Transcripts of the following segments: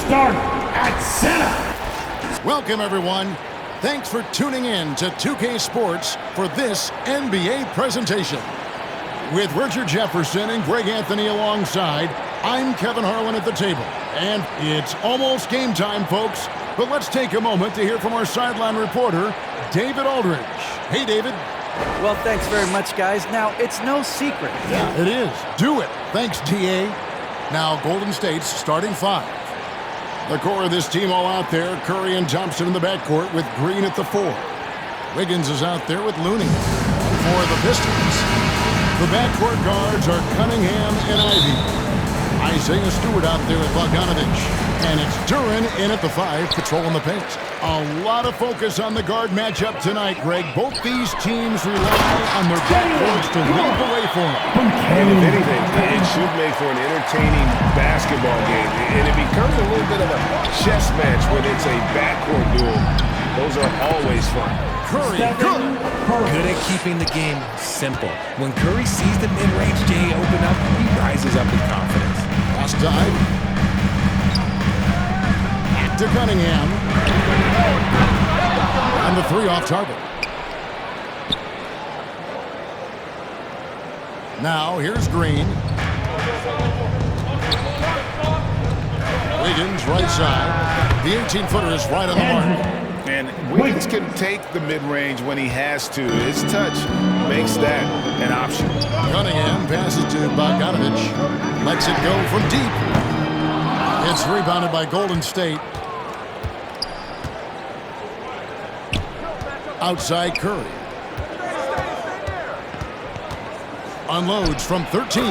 start at center. Welcome, everyone. Thanks for tuning in to 2K Sports for this NBA presentation. With Richard Jefferson and Greg Anthony alongside, I'm Kevin Harlan at the table. And it's almost game time, folks. But let's take a moment to hear from our sideline reporter, David Aldridge. Hey, David. Well, thanks very much, guys. Now, it's no secret. Yeah, it is. Do it. Thanks, TA. Now, Golden State's starting five. The core of this team all out there. Curry and Thompson in the backcourt with Green at the 4. Wiggins is out there with Looney. For the Pistons, the backcourt guards are Cunningham and Ivy. Isaiah Stewart out there with Bogdanovich. And it's Duran in at the 5, patrolling the paint. A lot of focus on the guard matchup tonight, Greg. Both these teams rely on their backcourts to lead the way for them. And if anything, it should make for an entertaining basketball game. And it becomes a little bit of a chess match when it's a backcourt duel. Those are always fun. Curry, good at keeping the game simple. When Curry sees the mid-range J open up, he rises up with confidence. Last dive. To Cunningham. And the 3 off target. Now here's Green. Wiggins right side. The 18-footer is right on the mark. And Wiggins can take the mid-range when he has to. His touch makes that an option. Cunningham passes to Bogdanovich. Lets it go from deep. It's rebounded by Golden State. Outside Curry. Unloads from 13.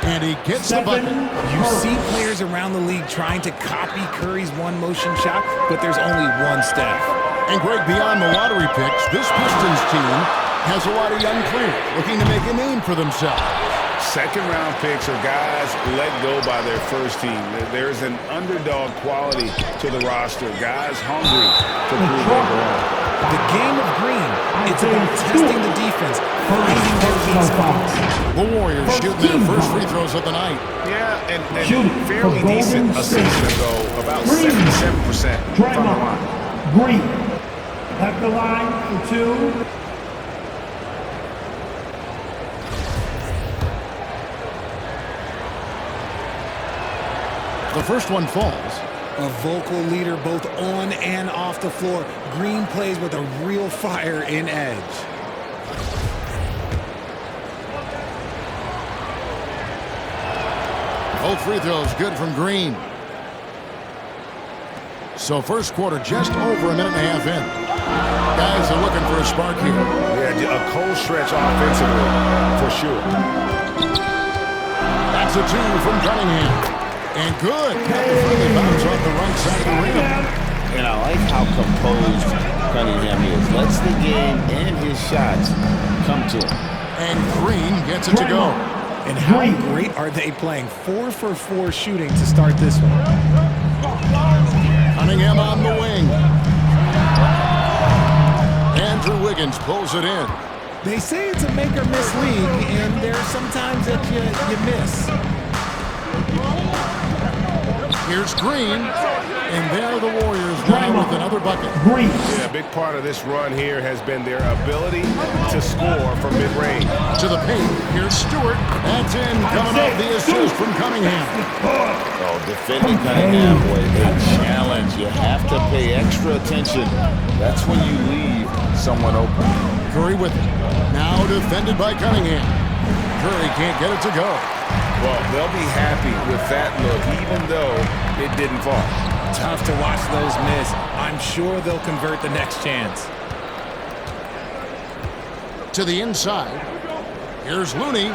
And he gets the bucket. You see players around the league trying to copy Curry's one-motion shot, but there's only one Steph. And Greg, beyond the lottery picks, this Pistons team has a lot of young players looking to make a name for themselves. Second-round picks are guys let go by their first team. There's an underdog quality to the roster. Guys hungry to prove they belong. The game of green, it's about testing the defense, finding their weak spots. The Warriors shooting their first free throws of the night. Yeah, and fairly decent a season ago, about 77% from the line. Green, left the line for 2. The first one falls. A vocal leader both on and off the floor. Green plays with a real fire in edge. Both free throws good from Green. So first quarter just over a minute and a half in. Guys are looking for a spark here. Yeah, a cold stretch offensively, for sure. That's a 2 from Cunningham. And good. Finally bounce off the right side of the rim. And I like how composed Cunningham is. Lets the game and his shots come to him. And Green gets it to go. And how great are they playing? 4 for 4 shooting to start this one. Cunningham on the wing. Andrew Wiggins pulls it in. They say it's a make-or-miss league, and there are some times that you miss. Here's Green, and there the Warriors now with another bucket. Yeah, a big part of this run here has been their ability to score from mid-range. To the paint, here's Stewart. That's in, coming off the assist from Cunningham. Oh, defending Cunningham was a challenge. You have to pay extra attention. That's when you leave someone open. Curry with it. Now defended by Cunningham. Curry can't get it to go. Well, they'll be happy with that look, even though it didn't fall. Tough to watch those miss. I'm sure they'll convert the next chance. To the inside. Here's Looney.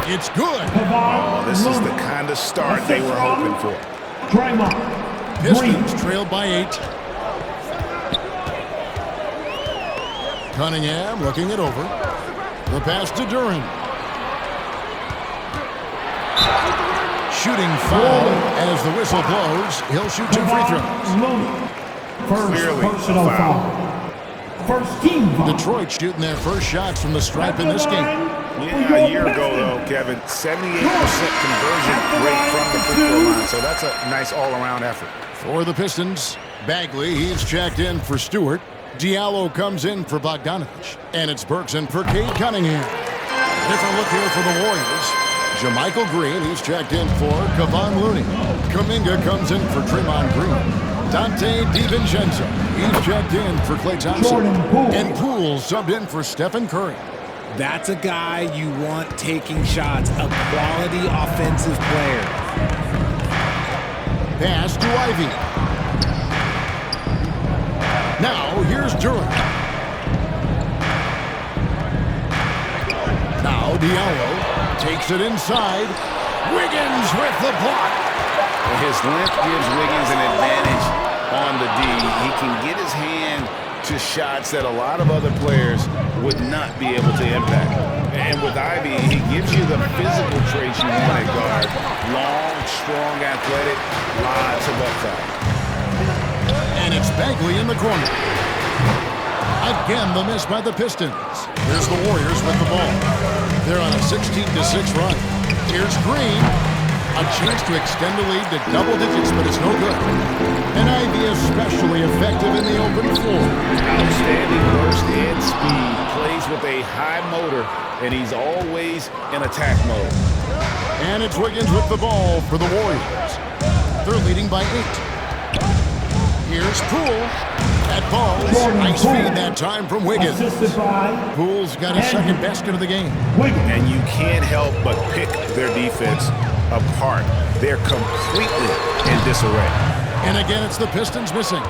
It's good. Oh, this is the kind of start they were hoping for. Pistons trailed by 8. Cunningham looking it over. The pass to Duran. Shooting foul as the whistle blows. He'll shoot 2 free throws. First personal foul. First team foul. Detroit shooting their first shots from the stripe in this game. Yeah, a year ago, though, Kevin, 78% conversion rate from the free throw line. So that's a nice all-around effort. For the Pistons, Bagley, he's checked in for Stewart. Diallo comes in for Bogdanovich. And it's Burks in for Cade Cunningham. Different look here for the Warriors. JaMychal Green, he's checked in for Kevon Looney. Kuminga comes in for Draymond Green. Dante DiVincenzo, he's checked in for Klay Thompson. And Poole subbed in for Stephen Curry. That's a guy you want taking shots, a quality offensive player. Pass to Ivy. Now here's Durant. Now Diallo takes it inside. Wiggins with the block. His length gives Wiggins an advantage on the D. He can get his hand to shots that a lot of other players would not be able to impact. And with Ivy, he gives you the physical traits you want at guard. Long, strong, athletic, lots of upside. And it's Bagley in the corner. Again, the miss by the Pistons. Here's the Warriors with the ball. They're on a 16-6 run. Here's Green. A chance to extend the lead to double digits, but it's no good. And Ivy especially effective in the open floor. Outstanding burst and speed. Plays with a high motor, and he's always in attack mode. And it's Wiggins with the ball for the Warriors. They're leading by 8. Here's Poole. That ball, nice feed that time from Wiggins. Poole's got his second basket of the game. And you can't help but pick their defense apart. They're completely in disarray. And again, it's the Pistons missing.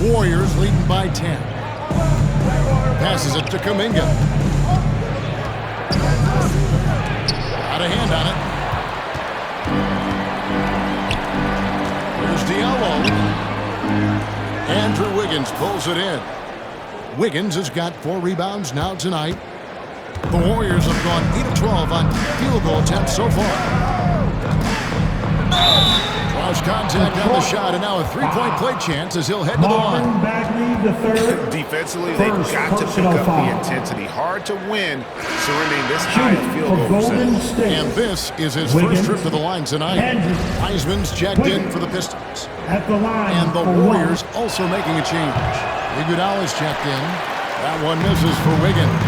Warriors leading by 10. Passes it to Kuminga. Got a hand on it. Here's Diallo. Andrew Wiggins pulls it in. Wiggins has got 4 rebounds now tonight. The Warriors have gone 8 of 12 on field goal attempts so far. Cross contact on the shot, and now a three-point play chance as he'll head to the line. Defensively, they've got to pick up the intensity. Hard to win surrendering this high field goal percentage. And this is his first trip to the line tonight. Wiseman's checked in for the Pistons. And the Warriors also making a change. Iguodala's checked in. That one misses for Wiggins.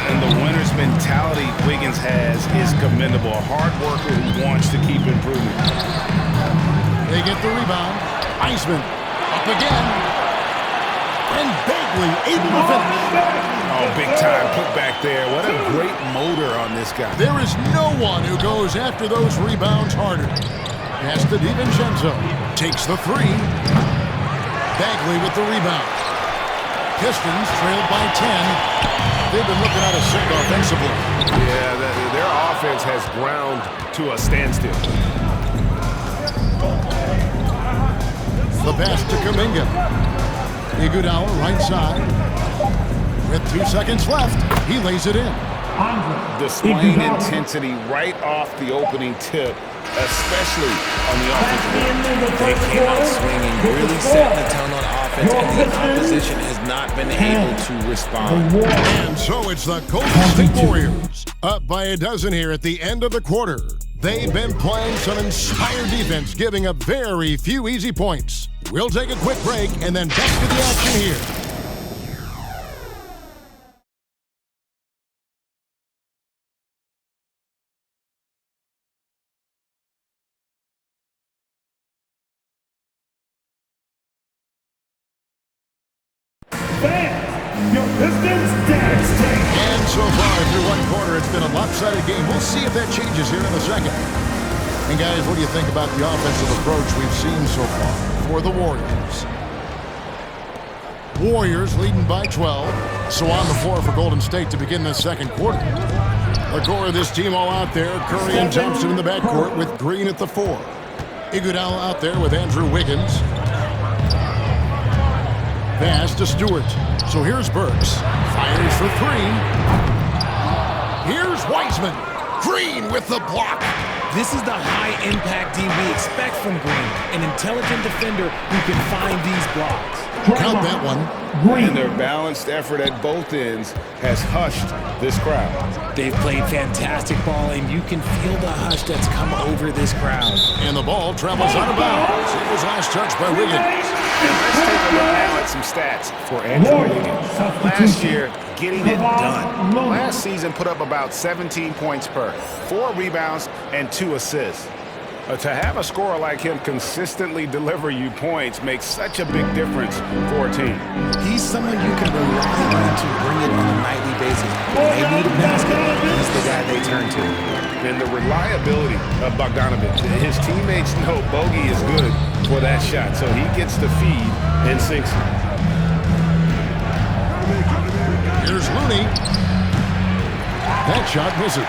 And the winner's mentality Wiggins has is commendable. A hard worker who wants to keep improving. They get the rebound. Wiseman up again. And Bagley able to finish. Oh, big time put back there. What a great motor on this guy. There is no one who goes after those rebounds harder. Pass to DiVincenzo. Takes the 3. Bagley with the rebound. Pistons trailed by 10. They've been looking out of sync offensively. Yeah, their offense has ground to a standstill. The pass to Kuminga. Iguodala right side. With 2 seconds left, he lays it in. Displaying intensity right off the opening tip, especially on the offensive end. They came out swinging, really setting the tone on offense, and the opposition has not been able to respond. And so it's the Golden State Warriors, up by a dozen here at the end of the quarter. They've been playing some inspired defense, giving up very few easy points. We'll take a quick break and then back to the action here. Your Pistons dance tape. And so far through one quarter, it's been a lopsided game. We'll see if that changes here in a second. And guys, what do you think about the offensive approach we've seen so far for the Warriors? Warriors leading by 12. So on the floor for Golden State to begin this second quarter. The core of this team all out there. Curry and Thompson in the backcourt with Green at the 4. Iguodala out there with Andrew Wiggins. Pass to Stewart. So here's Burks. Fires for 3. Here's Wiseman. Green with the block. This is the high-impact D we expect from Green, an intelligent defender who can find these blocks. Count that one. And their balanced effort at both ends has hushed this crowd. They've played fantastic ball, and you can feel the hush that's come over this crowd. And the ball travels out of bounds. It was last touched by Wiggins. And let's take a look now at some stats for Andrew Wiggins. Last year, getting it done. Last season put up about 17 points per, 4 rebounds, and 2 assists. To have a scorer like him consistently deliver you points makes such a big difference for a team. He's someone you can rely on to bring it on a nightly basis. When they need a basket, he's the guy they turn to. And the reliability of Bogdanovich. His teammates know Bogey is good for that shot, so he gets the feed and sinks it. Here's Looney. That shot misses.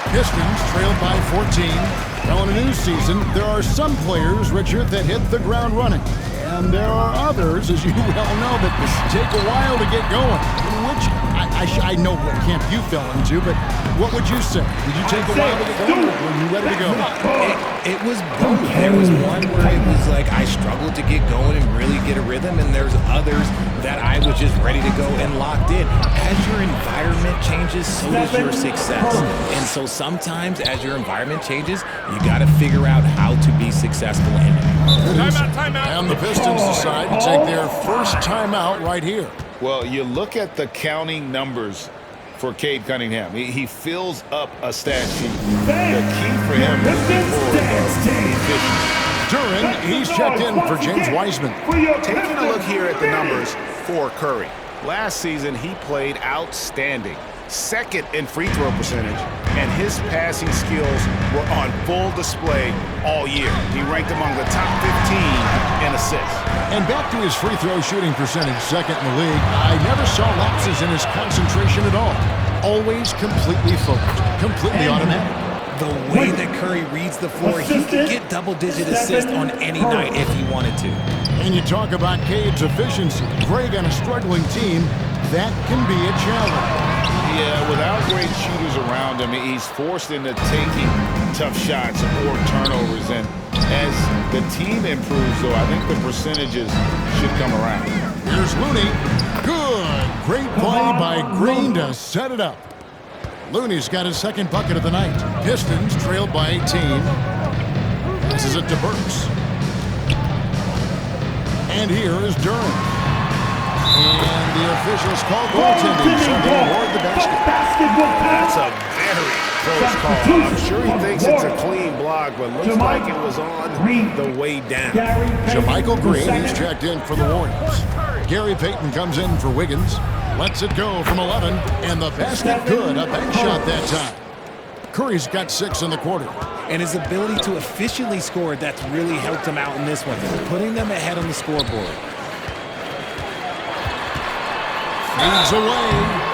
Pistons trailed by 14. Now, in a new season, there are some players, Richard, that hit the ground running. And there are others, as you well know, that take a while to get going. Which, I know what camp you fell into, but what would you say? Did you take a while to get going, or were you ready to go? It was both. There was one where it was like I struggled to get going and really get a rhythm, and there's others that I was just ready to go and locked in. As your environment changes, so does your success. And so sometimes as your environment changes, you got to figure out how to be successful in it. Timeout. And the Pistons decide to take their first timeout right here. Well, you look at the counting numbers for Cade Cunningham. He fills up a stat sheet. The key for him is efficiency. During, he's checked in for James Wiseman. Taking a look here at the numbers for Curry. Last season, he played outstanding. Second in free throw percentage, and his passing skills were on full display all year. He ranked among the top 15 in assists. And back to his free throw shooting percentage, second in the league, I never saw lapses in his concentration at all. Always completely focused, completely automatic. The way that Curry reads the floor, he could get double-digit assists on any night if he wanted to. And you talk about Cade's efficiency. Greg on a struggling team, that can be a challenge. Yeah, without great shooters around him, he's forced into taking tough shots or turnovers. And as the team improves, though, I think the percentages should come around. Here's Looney. Good. Great play by Green to set it up. Looney's got his second bucket of the night. Pistons trailed by 18. Passes it to Burks. And here is Durham. And the officials call goaltending, so they award the basket. That's a very close call. I'm sure he thinks it's a clean block, but looks like it was on the way down. JaMychal Green is checked in for the Warriors. Gary Payton comes in for Wiggins. Lets it go from 11, and the basket good. A bank shot that time. Curry's got 6 in the quarter. And his ability to efficiently score, that's really helped him out in this one, putting them ahead on the scoreboard. Feeds away.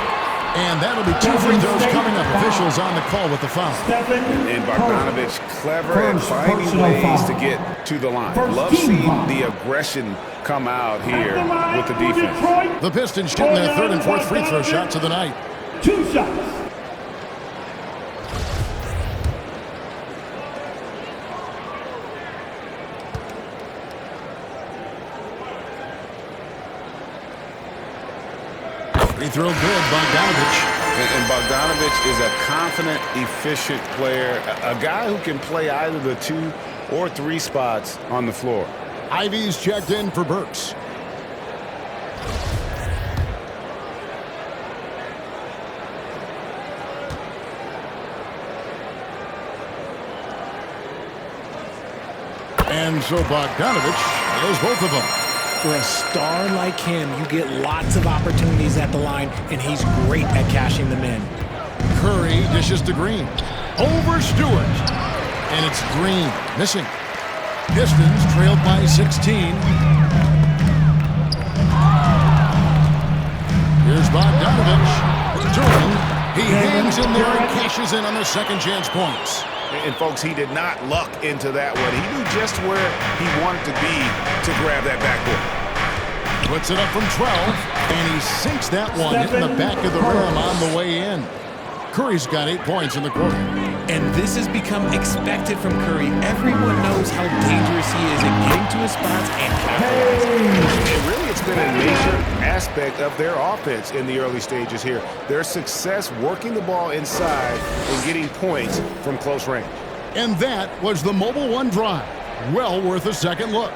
And that'll be 2 free throws coming up. Officials on the call with the foul. And Bogdanovich clever at finding ways to get to the line. Love seeing the aggression come out here with the defense. The Pistons shooting their 3rd and 4th free throw shots of the night. 2 shots. Free throw good, Bogdanovich. And Bogdanovich is a confident, efficient player, a guy who can play either the 2 or 3 spots on the floor. Ivy's checked in for Burks. And so Bogdanovich has both of them. For a star like him, you get lots of opportunities at the line, and he's great at cashing them in. Curry dishes to Green. Over Stewart. And it's Green missing. Pistons trailed by 16. Here's Bogdanovich. Durham. He hangs in there and cashes in on their second chance points. And, folks, he did not luck into that one. He knew just where he wanted to be to grab that backboard. Puts it up from 12, and he sinks that one in the back of the rim on the way in. Curry's got 8 points in the quarter. And this has become expected from Curry. Everyone knows how dangerous he is at getting to his spots and capitalizing. And really, it's been a major aspect of their offense in the early stages here. Their success working the ball inside and getting points from close range. And that was the Mobile One drive. Well worth a second look.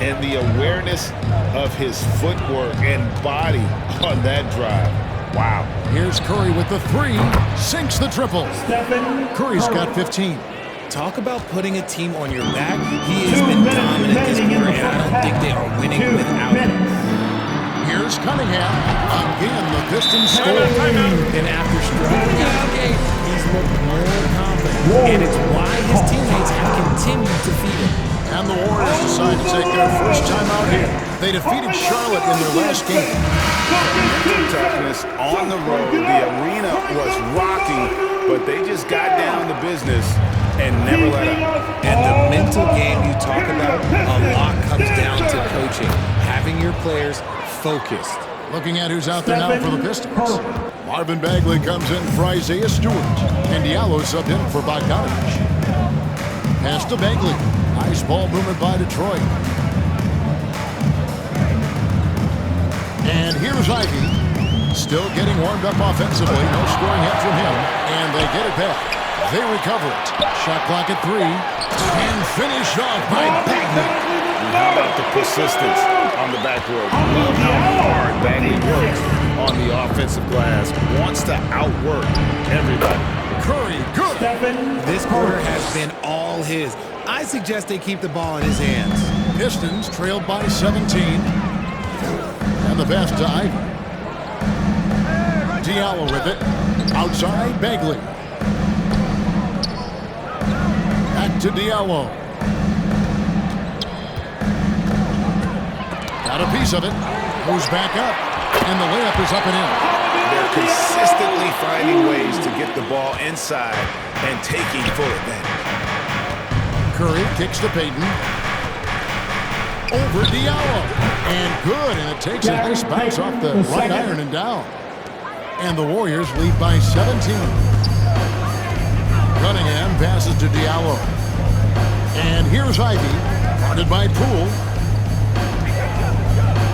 And the awareness of his footwork and body on that drive. Wow. Here's Curry with the 3. Sinks the triple. Curry's got 15. Talk about putting a team on your back. He has been dominant this quarter, and I don't think they are winning without him. Here's Cunningham. Again, the Pistons score. And after struggling out of the gate, he's looked more confident. And it's why his teammates have continued to feed him. And the Warriors decide to take their first time out here. They defeated Charlotte in their last game. Toughness on the road. The arena was rocking, but they just got down to business and never let up. And the mental game you talk about, a lot comes down to coaching, having your players focused. Looking at who's out there now for the Pistons. Marvin Bagley comes in for Isaiah Stewart. And Diallo subbed in for Bogdanovich. Pass to Bagley. Nice ball movement by Detroit. And here's Ivy. Still getting warmed up offensively. No scoring hit from him. And they get it back. They recover it. Shot clock at 3. And finished off by Bagley. How about the persistence on the back row? Love how hard Bagley works on the offensive glass. Wants to outwork everybody. Curry, good. This quarter has been all his. I suggest they keep the ball in his hands. Pistons trailed by 17. And the pass to Ivy. Diallo with it. Outside, Bagley. Back to Diallo. Got a piece of it. Goes back up. And the layup is up and in. They're consistently finding ways to get the ball inside and taking full advantage. Curry kicks to Payton. Over Diallo. And good. And it takes a nice bounce off the right iron and down. And the Warriors lead by 17. Cunningham passes to Diallo. And here's Ivy. Guarded by Poole.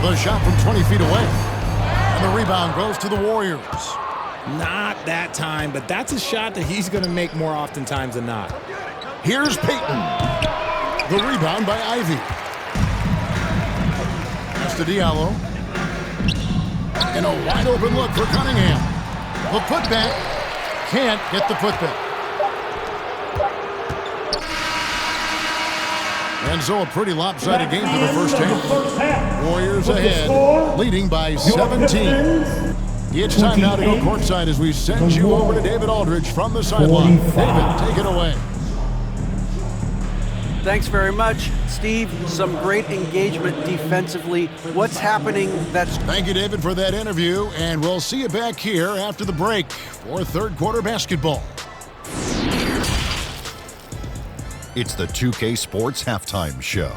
The shot from 20 feet away. And the rebound goes to the Warriors. Not that time, but that's a shot that he's going to make more oftentimes than not. Here's Payton. The rebound by Ivy. Pass to Diallo. And a wide open look for Cunningham. The putback. Can't get the putback. And so a pretty lopsided game for the first half. Warriors ahead, leading by 17. It's time now to go courtside as we send you over to David Aldridge from the sideline. David, take it away. Thanks very much, Steve. Some great engagement defensively. What's happening that's... Thank you, David, for that interview, and we'll see you back here after the break for third quarter basketball. It's the 2K Sports Halftime Show.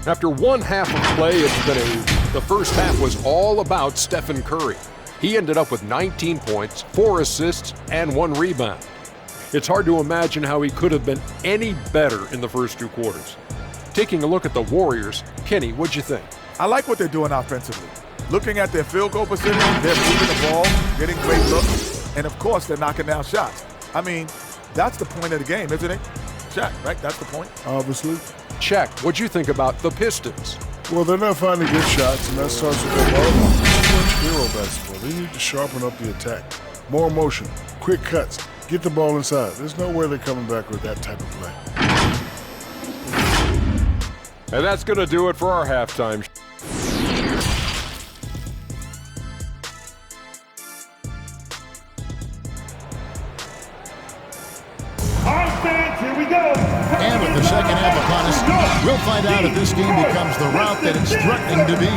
After one half of play, the first half was all about Stephen Curry. He ended up with 19 points, 4 assists, and 1 rebound. It's hard to imagine how he could have been any better in the first 2 quarters. Taking a look at the Warriors, Kenny, what'd you think? I like what they're doing offensively. Looking at their field goal percentage, they're moving the ball, getting great looks, and of course they're knocking down shots. I mean, that's the point of the game, isn't it? Check, right? That's the point. Obviously. Check. What'd you think about the Pistons? Well, they're not finding good shots, and that starts with their ball movement. Too much hero basketball. They need to sharpen up the attack. More motion, quick cuts, get the ball inside. There's no way they're coming back with that type of play. And that's going to do it for our halftime. Here we go. And with the second half upon us, we'll find out if this game becomes the route that it's threatening to be.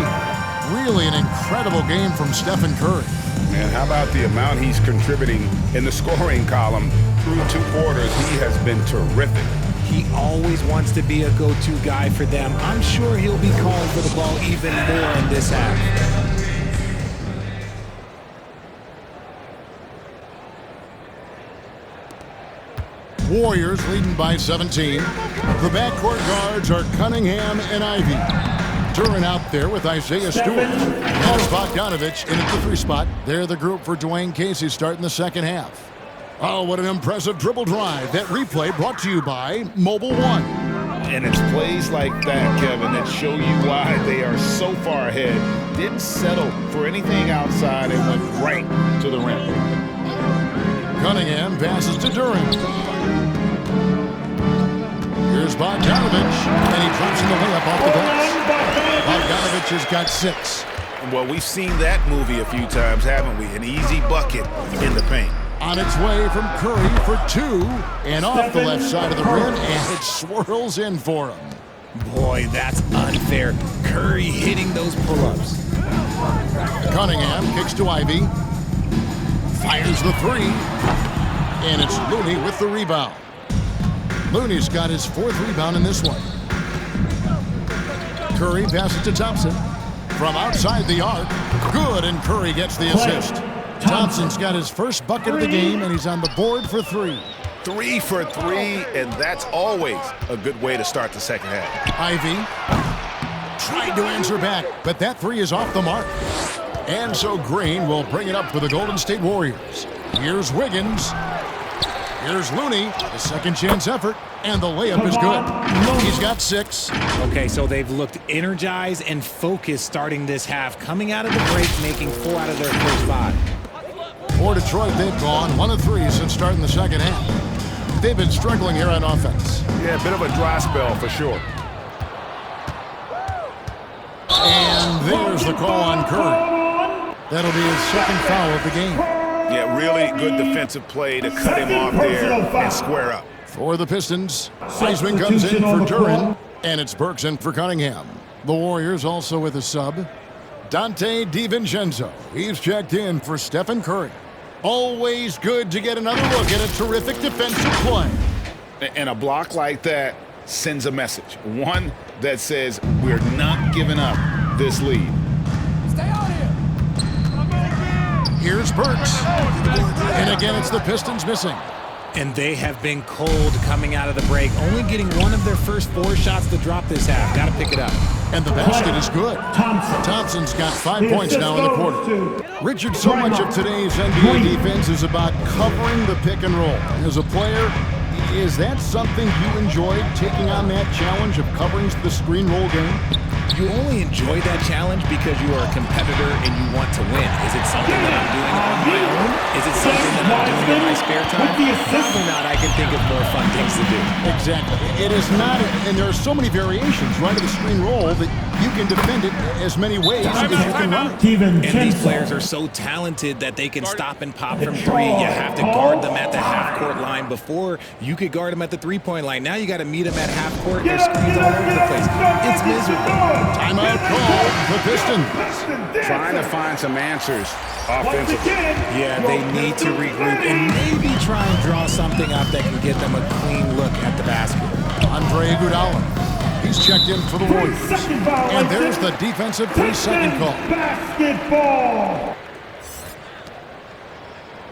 Really an incredible game from Stephen Curry. Man, how about the amount he's contributing in the scoring column through 2 quarters? He has been terrific. He always wants to be a go-to guy for them. I'm sure he'll be calling for the ball even more in this half. Warriors leading by 17. The backcourt guards are Cunningham and Ivy. Duran out there with Isaiah Stewart. And Bogdanovich in at the 3 spot. They're the group for Dwayne Casey starting the second half. Oh, what an impressive dribble drive. That replay brought to you by Mobile One. And it's plays like that, Kevin, that show you why they are so far ahead. Didn't settle for anything outside and went right to the rim. Cunningham passes to Duran. Here's Bogdanovich, and he drops in the layup off the glass. Bogdanovich has got 6. Well, we've seen that movie a few times, haven't we? An easy bucket in the paint. On its way from Curry for 2, and off the left side of the rim, and it swirls in for him. Boy, that's unfair. Curry hitting those pull-ups. Cunningham kicks to Ivy. Fires the 3. And it's Looney with the rebound. Looney's got his 4th rebound in this one. Curry passes to Thompson. From outside the arc. Good, and Curry gets the assist. Thompson's got his first bucket of the game, and he's on the board for 3. 3 for 3, and that's always a good way to start the second half. Ivy tried to answer back, but that 3 is off the mark. And so Green will bring it up for the Golden State Warriors. Here's Wiggins. Here's Looney, the second chance effort, and the layup is good. He's got 6. Okay, so they've looked energized and focused starting this half, coming out of the break, making 4 out of their first 5. For Detroit, they've gone 1 of 3 since starting the second half. They've been struggling here on offense. Yeah, a bit of a dry spell for sure. And there's the call on Curry. That'll be his second foul of the game. Yeah, really good defensive play to cut him off there and square up. For the Pistons, Wiseman comes in for Duran, and it's Burks in for Cunningham. The Warriors also with a sub. Dante DiVincenzo. He's checked in for Stephen Curry. Always good to get another look at a terrific defensive play. And a block like that sends a message. One that says we're not giving up this lead. Stay on here. Here's Burks. And again, it's the Pistons missing. And they have been cold coming out of the break, only getting 1 of their first 4 shots to drop this half. Got to pick it up. And the basket is good. Thompson's got 5 points now in the quarter. Richard, so much of today's NBA defense is about covering the pick and roll. As a player, is that something you enjoyed, taking on that challenge of covering the screen roll game? You only enjoy that challenge because you are a competitor and you want to win. Is it something that I'm doing on my own? Is it something that I'm doing in my spare time? Probably not. I can think of more fun things to do. Exactly. It is not, and there are so many variations, right, of the screen roll that you can defend it as many ways as you can run it. And these players are so talented that they can stop and pop from 3. You have to guard them at the half-court line. Before, you could guard them at the 3-point line. Now you got to meet them at half-court. There's screens all over the place. It's miserable. Timeout call, the Pistons. Trying to find some answers offensively. Yeah, they need to regroup and maybe try and draw something up that can get them a clean look at the basket. Andre Iguodala. He's checked in for the Warriors. And there's the defensive 3-second call. Basketball.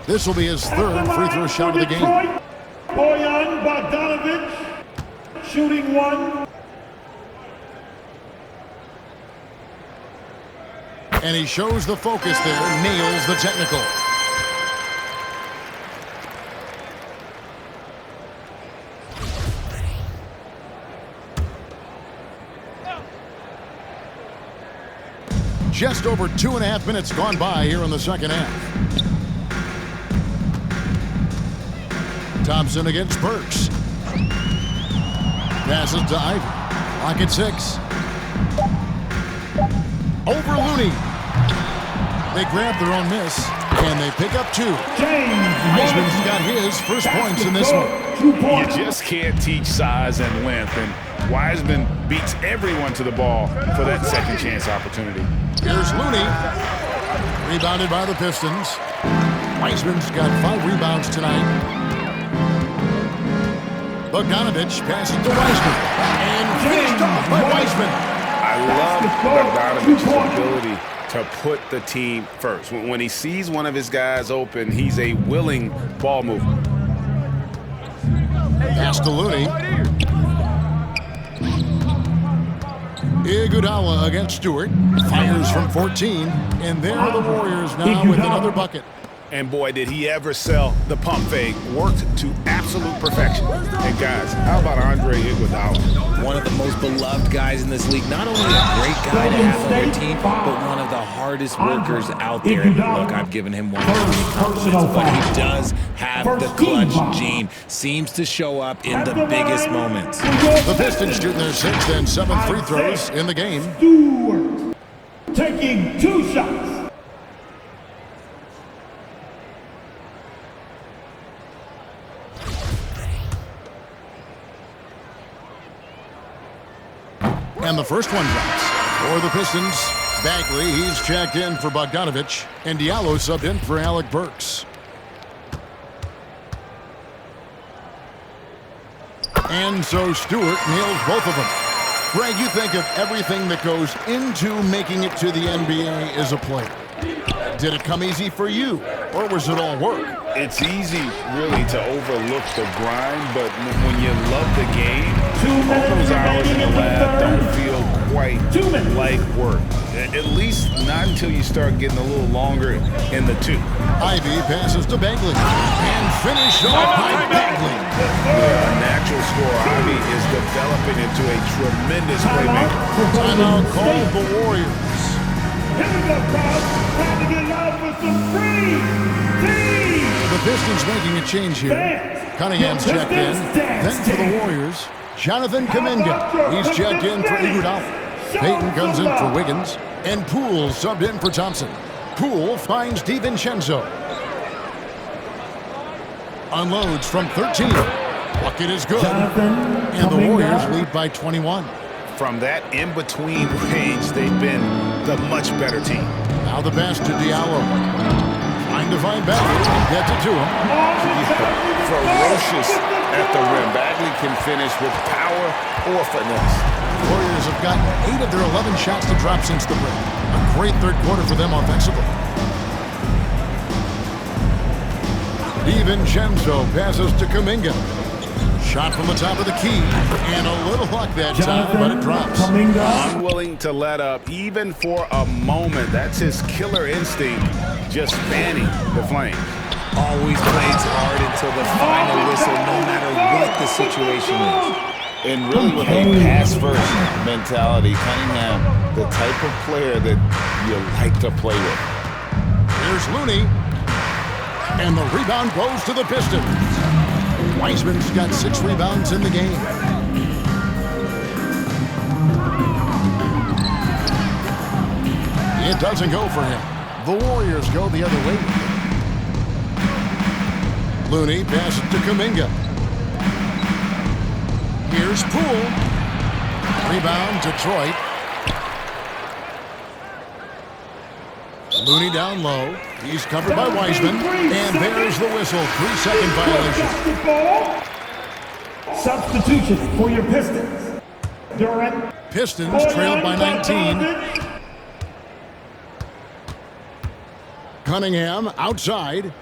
This will be his 3rd free throw shot of the game. Bojan Bogdanovic shooting 1. And he shows the focus there, nails the technical. Just over 2.5 minutes gone by here in the second half. Thompson against Burks. Passes to Ivy. Lock at 6. Over Looney. They grab their own miss, and they pick up 2. Wiseman's got his first points in this one. You just can't teach size and length, and Wiseman beats everyone to the ball for that second chance opportunity. Here's Looney. Rebounded by the Pistons. Wiseman's got 5 rebounds tonight. Bogdanovich passes to Wiseman. And finished off by Wiseman. I love Bogdanovich's ability to put the team first. When he sees one of his guys open, he's a willing ball mover. Pass to Looney. Iguodala against Stewart. Fires from 14. And there are the Warriors now with another bucket. And boy, did he ever sell the pump fake. Worked to absolute perfection. And guys, how about Andre Iguodala? One of the most beloved guys in this league. Not only a great guy to have on their team, but one of the hardest workers out there. And look, I've given him one of the compliments, but he does have the clutch gene. Seems to show up in the biggest moments. The Pistons shooting their 6th and 7th free throws in the game. Stewart taking 2 shots. And the first one drops. For the Pistons, Bagley, he's checked in for Bogdanovich. And Diallo subbed in for Alec Burks. And so Stewart nails both of them. Greg, you think of everything that goes into making it to the NBA as a player. Did it come easy for you, or was it all work? It's easy, really, to overlook the grind, but when you love the game, all those hours in the lab don't feel quite like work. At least not until you start getting a little longer in the tooth. Ivy passes to Bagley. And finished off by Bagley. A natural scorer, Ivy is developing into a tremendous playmaker. Timeout called the Warriors. Here we go, crowd. Time to get loud for some free team. The Pistons making a change here. Cunningham's checked in. Then for the Warriors, Jonathan Kuminga. He's checked in for Iguodala. Payton comes in for Wiggins. And Poole subbed in for Thompson. Poole finds DiVincenzo. Unloads from 13. Bucket is good. And the Warriors lead by 21. From that in-between range, they've been the much better team. Now the pass to Diallo. Trying to find Bagley and gets it to him. Ferocious at the rim. Bagley can finish with power or finesse. Warriors have gotten 8 of their 11 shots to drop since the break. A great third quarter for them offensively. DiVincenzo passes to Kuminga. Shot from the top of the key, and a little luck that time, but it drops. Unwilling to let up, even for a moment. That's his killer instinct, just fanning the flame. Always plays hard until the final whistle, no matter what the situation is. And really with a pass-first mentality, Cunningham, the type of player that you like to play with. Here's Looney, and the rebound goes to the Pistons. Wiseman's got 6 rebounds in the game. It doesn't go for him. The Warriors go the other way. Looney passes to Kuminga. Here's Poole. Rebound, Detroit. Looney down low. He's covered by Wiseman. And there's the whistle. 3-second violation. Substitution for your Pistons. Durant. Pistons trailed by 19. Cunningham outside.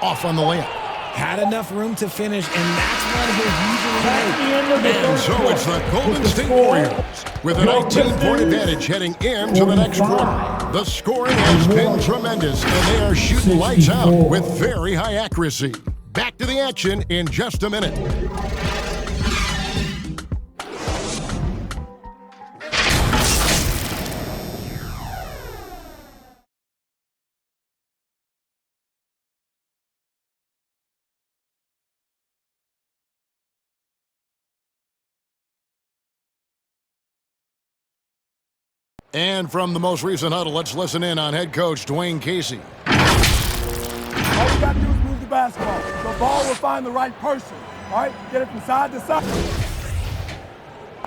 Off on the layup. Had enough room to finish, and that's what he'll usually make. And so it's the Golden State Warriors with a 19-point advantage heading into the next quarter. The scoring has been tremendous, and they are shooting lights out with very high accuracy. Back to the action in just a minute. And from the most recent huddle, let's listen in on head coach Dwayne Casey. All you got to do is move the basketball. The ball will find the right person. All right? Get it from side to side.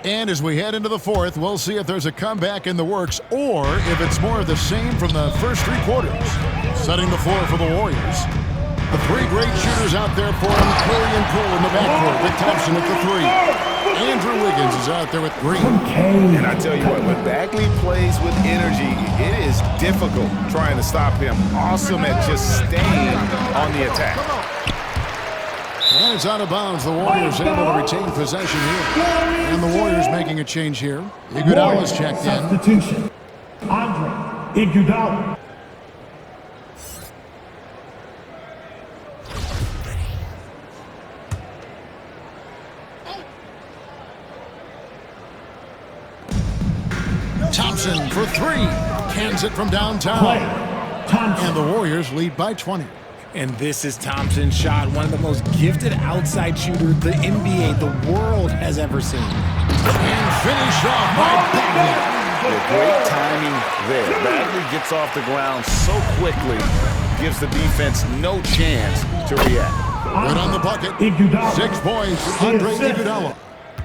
And as we head into the fourth, we'll see if there's a comeback in the works or if it's more of the same from the first 3 quarters. Setting the floor for the Warriors. The 3 great shooters out there for him. Curry and Poole in the backcourt with Thompson at the 3. Andrew Wiggins is out there with Green. And I tell you what, when Bagley plays with energy, it difficult trying to stop him. Awesome at just staying on the attack. And it's out of bounds. The Warriors able to retain possession here. And the Warriors making a change here. Iguodala's checked in. Substitution. Andre Iguodala. Thompson for three. Cans it from downtown. And the Warriors lead by 20. And this is Thompson's shot, one of the most gifted outside shooters the NBA, the world has ever seen. And finish off by Bagley. Great timing there. Bagley gets off the ground so quickly, gives the defense no chance to react. Right on the bucket. 6 points for Andre Iguodala.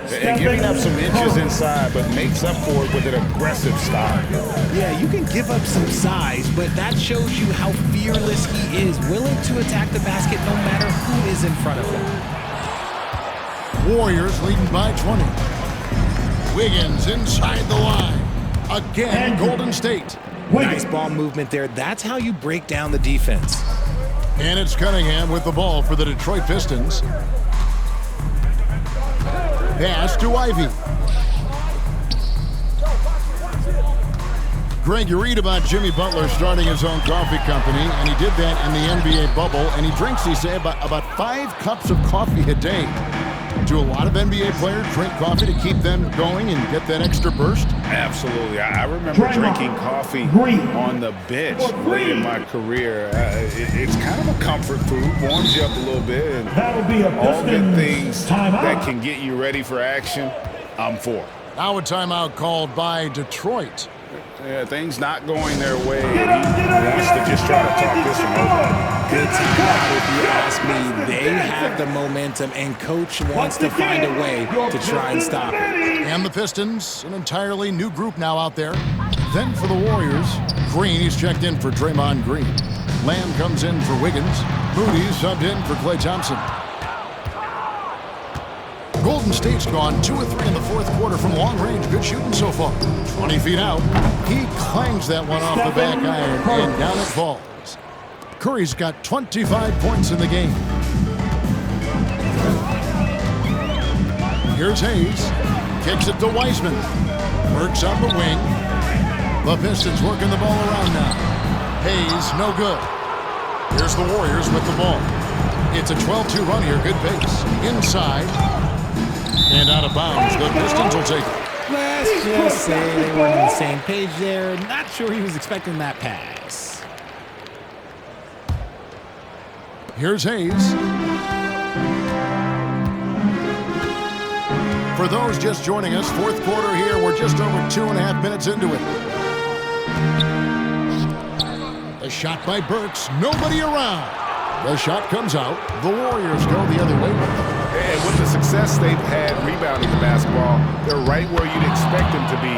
And giving up some inches inside, but makes up for it with an aggressive style. Yeah, you can give up some size, but that shows you how fearless he is, willing to attack the basket no matter who is in front of him. Warriors leading by 20. Wiggins inside the line. Again, Golden State. Nice ball movement there. That's how you break down the defense. And it's Cunningham with the ball for the Detroit Pistons. Pass to Ivy. Greg, you read about Jimmy Butler starting his own coffee company, and he did that in the NBA bubble, and he drinks, he said, about 5 cups of coffee a day. Do a lot of NBA players drink coffee to keep them going and get that extra burst? Absolutely. I remember drinking coffee on the bench late in my career. It's kind of a comfort food, warms you up a little bit, and all good things that can get you ready for action, I'm for. Now a timeout called by Detroit. Yeah, things not going their way, and he wants to just try to talk this one over. Good timeout if you ask me. They have the momentum, and Coach wants to find a way to try and stop it. And the Pistons, an entirely new group now out there. Then for the Warriors, Green, he's checked in for Draymond Green. Lamb comes in for Wiggins. Moody's subbed in for Klay Thompson. Golden State's gone 2 of 3 in the fourth quarter from long range. Good shooting so far. 20 feet out. He clangs that one off the back iron, and down it falls. Curry's got 25 points in the game. Here's Hayes. Kicks it to Wiseman. Works on the wing. The Pistons working the ball around now. Hayes, no good. Here's the Warriors with the ball. It's a 12-2 run here. Good pace. Inside. And out of bounds. The Pistons will take it. Let's just say they weren't on the same page there. Not sure he was expecting that pass. Here's Hayes. For those just joining us, fourth quarter here. We're just over 2.5 minutes into it. A shot by Burks. Nobody around. The shot comes out. The Warriors go the other way. And with the success they've had rebounding the basketball, they're right where you'd expect them to be,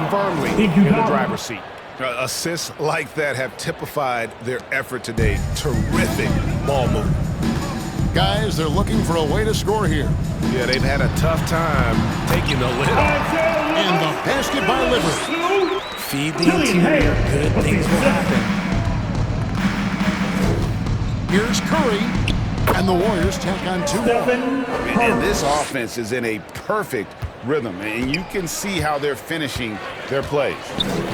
firmly in the driver's seat. Assists like that have typified their effort today. Terrific ball movement. Guys, they're looking for a way to score here. Yeah, they've had a tough time taking the lid off. And the basket by Livers. Feed the interior. Good things will happen. Here's Curry. And the Warriors tack on 2 more. And this offense is in a perfect rhythm, and you can see how they're finishing their plays.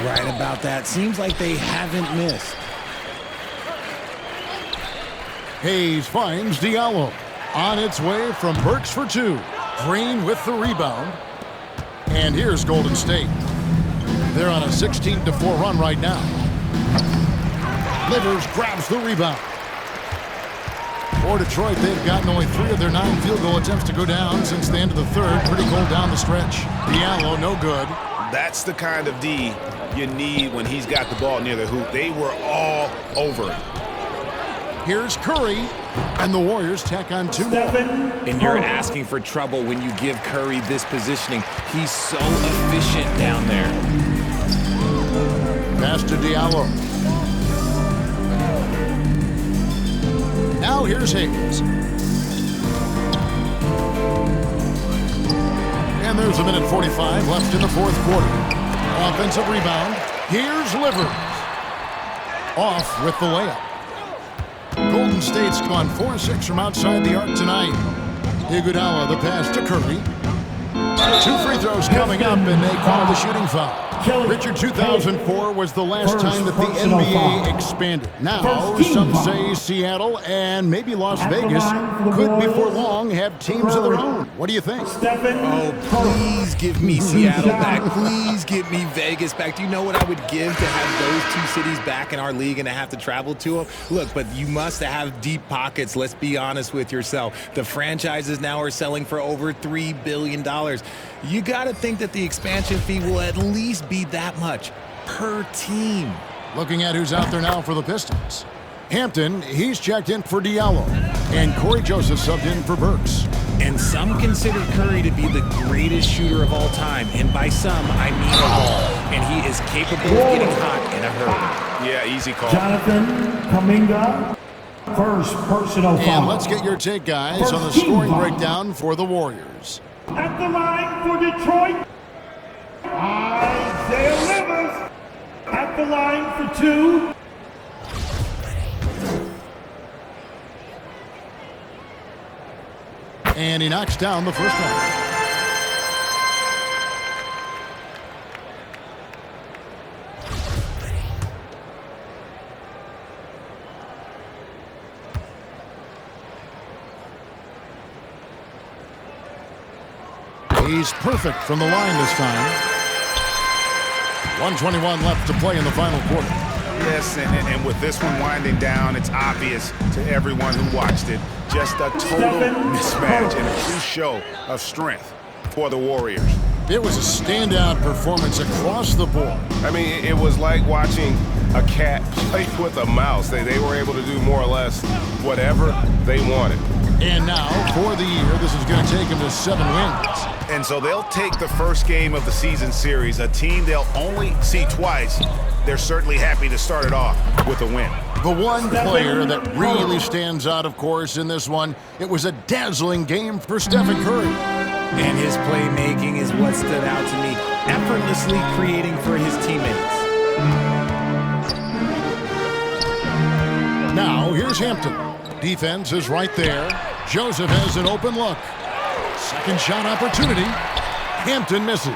Right about that. Seems like they haven't missed. Hayes finds Diallo. On its way from Burks for 2. Green with the rebound. And here's Golden State. They're on a 16-4 run right now. Livers grabs the rebound. For Detroit, they've gotten only 3 of their 9 field goal attempts to go down since the end of the third. Pretty cold down the stretch. Diallo, no good. That's the kind of D you need when he's got the ball near the hoop. They were all over it. Here's Curry, and the Warriors tack on 2 more. And you're asking for trouble when you give Curry this positioning. He's so efficient down there. Pass to Diallo. Now here's Hayes. And there's a minute 45 left in the fourth quarter. Offensive rebound. Here's Livers. off with the layup. Golden State's gone 4-6 from outside the arc tonight. Iguodala the pass to Curry. 2 free throws coming up, and they call the shooting foul. Richard, 2004 was the last time that the NBA expanded. Now, some say Seattle and maybe Las Vegas could before long have teams of their own. What do you think? Oh, please give me Seattle back. Please give me Vegas back. Do you know what I would give to have those 2 cities back in our league and to have to travel to them? Look, but you must have deep pockets. Let's be honest with yourself. The franchises now are selling for over $3 billion. You got to think that the expansion fee will at least be that much per team. Looking at who's out there now for the Pistons. Hampton, he's checked in for Diallo. And Corey Joseph subbed in for Burks. And some consider Curry to be the greatest shooter of all time. And by some, I mean all. And he is capable of getting hot in a hurry. Yeah, easy call. Jonathan Kuminga, first personal foul. And let's get your take, guys, on the scoring breakdown for the Warriors. At the line for Detroit, Isaiah Rivers. At the line for 2. And he knocks down the first one. He's perfect from the line this time. 1:21 left to play in the final quarter. Yes, and with this one winding down, it's obvious to everyone who watched it. Just a total mismatch and a true show of strength for the Warriors. It was a standout performance across the board. I mean, it was like watching a cat play with a mouse. They were able to do more or less whatever they wanted. And now, for the year, this is going to take him to 7 wins. And so they'll take the first game of the season series, a team they'll only see twice. They're certainly happy to start it off with a win. The one player that really stands out, of course, in this one, it was a dazzling game for Stephen Curry. And his playmaking is what stood out to me, effortlessly creating for his teammates. Now, here's Hampton. Defense is right there. Joseph has an open look. Second shot opportunity. Hampton misses.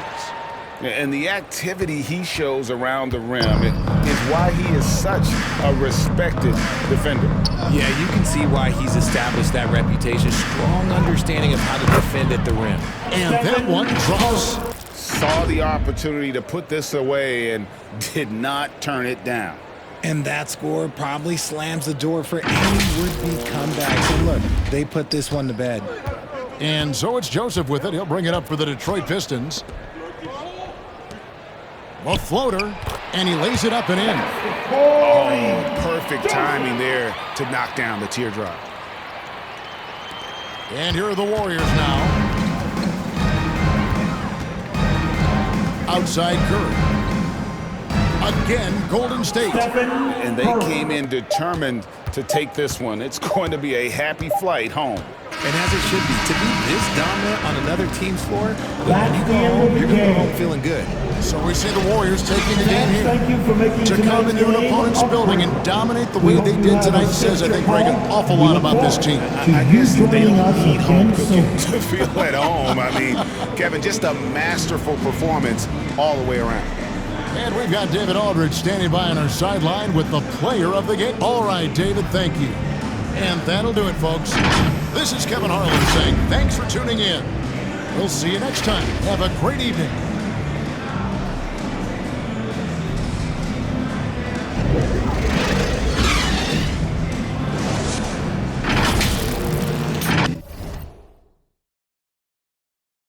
And the activity he shows around the rim is why he is such a respected defender. Yeah, you can see why he's established that reputation. Strong understanding of how to defend at the rim. And that one drops. Saw the opportunity to put this away and did not turn it down. And that score probably slams the door for any would-be comebacks. And look, they put this one to bed. And so it's Joseph with it. He'll bring it up for the Detroit Pistons. A floater, and he lays it up and in. Oh, perfect timing there to knock down the teardrop. And here are the Warriors now. Outside Curry. Again, Golden State. And they came in determined to take this one. It's going to be a happy flight home. And as it should be, to be this dominant on another team's floor, when you go home, you're going to go home feeling good. So we see the Warriors taking the game here. To come into an opponent's building and dominate the way they did tonight says, I think, Greg, an awful lot about this team. I guess they don't need home cooking to feel at home. I mean, Kevin, just a masterful performance all the way around. And we've got David Aldridge standing by on our sideline with the player of the game. All right, David, thank you. And that'll do it, folks. This is Kevin Harlan saying thanks for tuning in. We'll see you next time. Have a great evening.